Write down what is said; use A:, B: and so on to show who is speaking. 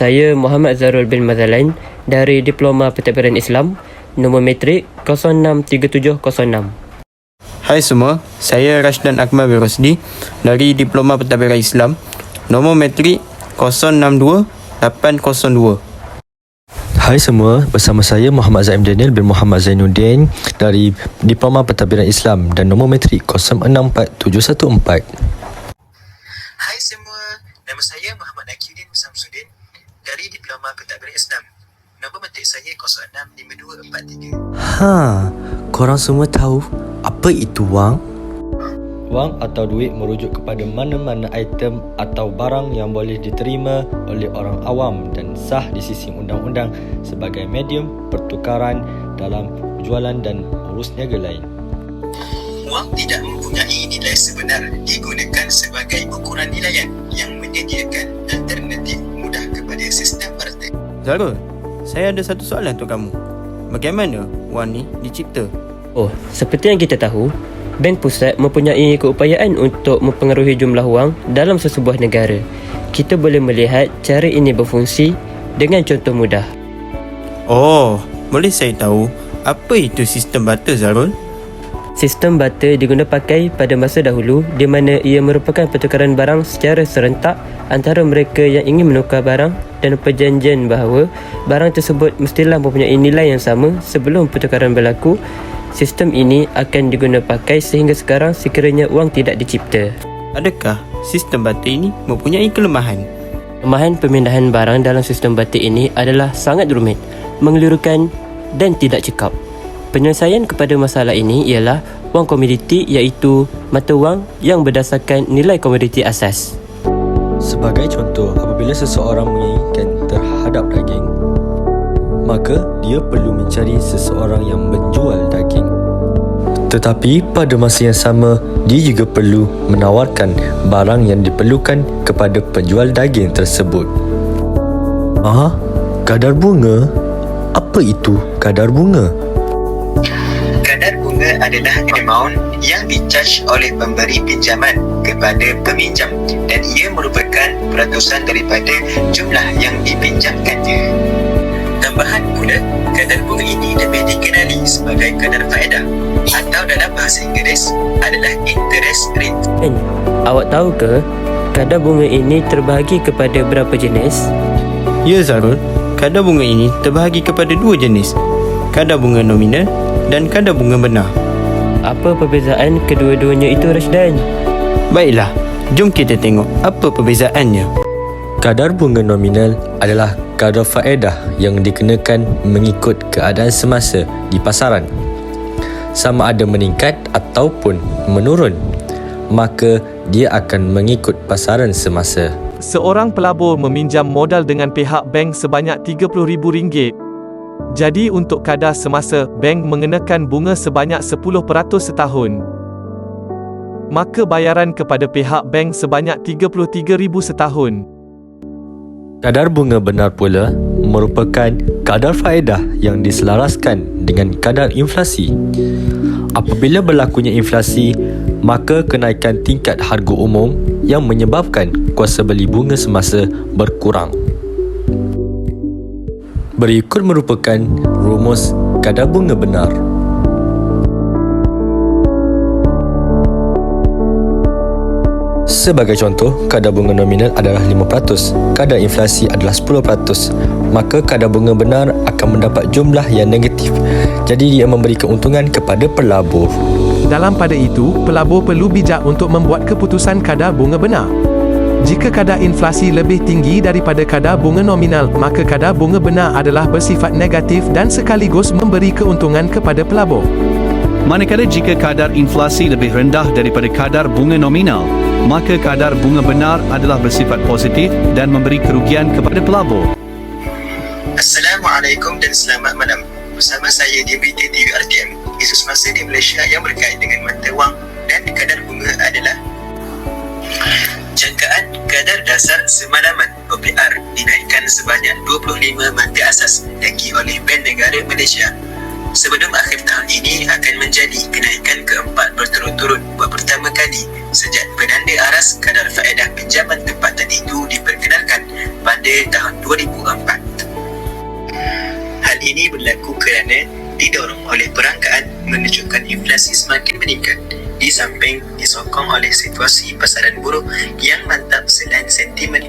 A: Saya Muhammad Zarul bin Mazalain dari Diploma Pentadbiran Islam, nombor matrik 063706.
B: Hai semua, saya Rashdan Akmal bin Rosdi dari Diploma Pentadbiran Islam, nombor matrik 062802.
C: Hai semua, bersama saya Muhammad Zaim Daniel bin Muhammad Zainuddin dari Diploma Pentadbiran Islam dan nombor matrik 064714.
D: Hai semua, nama saya Muhammad Nakiuddin Samsudin dari Diploma Pentadbiran Islam. Nombor matrik saya 065243.
C: Korang semua tahu apa itu wang? Wang atau duit merujuk kepada mana-mana item atau barang yang boleh diterima oleh orang awam dan sah di sisi undang-undang sebagai medium pertukaran dalam jualan dan urus niaga lain.
D: Wang tidak mempunyai nilai sebenar, digunakan sebagai ukuran nilaian yang menyediakan alternatif mudah kepada sistem partai.
B: Zarul, saya ada satu soalan untuk kamu. Bagaimana wang ni dicipta?
A: Seperti yang kita tahu, Bank Pusat mempunyai keupayaan untuk mempengaruhi jumlah wang dalam sesebuah negara. Kita boleh melihat cara ini berfungsi dengan contoh mudah.
B: Boleh saya tahu apa itu sistem barter, Zarul?
A: Sistem barter diguna pakai pada masa dahulu di mana ia merupakan pertukaran barang secara serentak antara mereka yang ingin menukar barang dan perjanjian bahawa barang tersebut mestilah mempunyai nilai yang sama sebelum pertukaran berlaku. Sistem ini akan diguna pakai sehingga sekarang sekiranya wang tidak dicipta.
B: Adakah sistem barter ini mempunyai kelemahan?
A: Kelemahan pemindahan barang dalam sistem barter ini adalah sangat rumit, mengelirukan dan tidak cekap. Penyelesaian kepada masalah ini ialah wang komoditi, iaitu mata wang yang berdasarkan nilai komoditi asas.
C: Sebagai contoh, apabila seseorang menginginkan terhadap daging, maka dia perlu mencari seseorang yang menjual daging. Tetapi pada masa yang sama, dia juga perlu menawarkan barang yang diperlukan kepada penjual daging tersebut. Kadar bunga? Apa itu kadar bunga?
D: Kadar bunga adalah amount yang di-charge oleh pemberi pinjaman kepada peminjam dan ia merupakan peratusan daripada jumlah yang dipinjamkannya. Tambahan pula, kadar bunga ini lebih dikenali sebagai kadar faedah atau dalam bahasa Inggeris adalah interest rate.
A: Awak tahu ke kadar bunga ini terbahagi kepada berapa jenis?
B: Ya, Zarul, kadar bunga ini terbahagi kepada dua jenis, kadar bunga nominal dan kadar bunga benar.
A: Apa perbezaan kedua-duanya itu, Rashdan?
B: Baiklah, jom kita tengok apa perbezaannya.
C: Kadar bunga nominal adalah kadar faedah yang dikenakan mengikut keadaan semasa di pasaran. Sama ada meningkat ataupun menurun, maka dia akan mengikut pasaran semasa.
E: Seorang pelabur meminjam modal dengan pihak bank sebanyak RM30,000. Jadi untuk kadar semasa, bank mengenakan bunga sebanyak 10% setahun. Maka bayaran kepada pihak bank sebanyak RM33,000 setahun.
C: Kadar bunga benar pula merupakan kadar faedah yang diselaraskan dengan kadar inflasi. Apabila berlakunya inflasi, maka kenaikan tingkat harga umum yang menyebabkan kuasa beli bunga semasa berkurang. Berikut merupakan rumus kadar bunga benar. Sebagai contoh, kadar bunga nominal adalah 5%, kadar inflasi adalah 10%, maka kadar bunga benar akan mendapat jumlah yang negatif. Jadi dia memberi keuntungan kepada pelabur.
E: Dalam pada itu, pelabur perlu bijak untuk membuat keputusan kadar bunga benar. Jika kadar inflasi lebih tinggi daripada kadar bunga nominal, maka kadar bunga benar adalah bersifat negatif dan sekaligus memberi keuntungan kepada pelabur.
F: Manakala jika kadar inflasi lebih rendah daripada kadar bunga nominal, maka kadar bunga benar adalah bersifat positif dan memberi kerugian kepada pelabur.
D: Assalamualaikum dan selamat malam. Bersama saya di berita TV RTM. Isu semasa di Malaysia yang berkait dengan mata wang dan kadar bunga adalah jangkaan kadar dasar semalaman OPR dinaikkan sebanyak 25 mata asas tinggi oleh Bank Negara Malaysia. Sebelum akhir tahun ini akan menjadi kenaikan keempat berturut-turut buat pertama kali sejak penanda aras kadar faedah pinjaman tempat itu diperkenalkan pada tahun 2004. Hal ini berlaku kerana didorong oleh perangkaan menunjukkan inflasi semakin meningkat, di samping disokong oleh situasi pasaran buruh yang mantap selain sentimen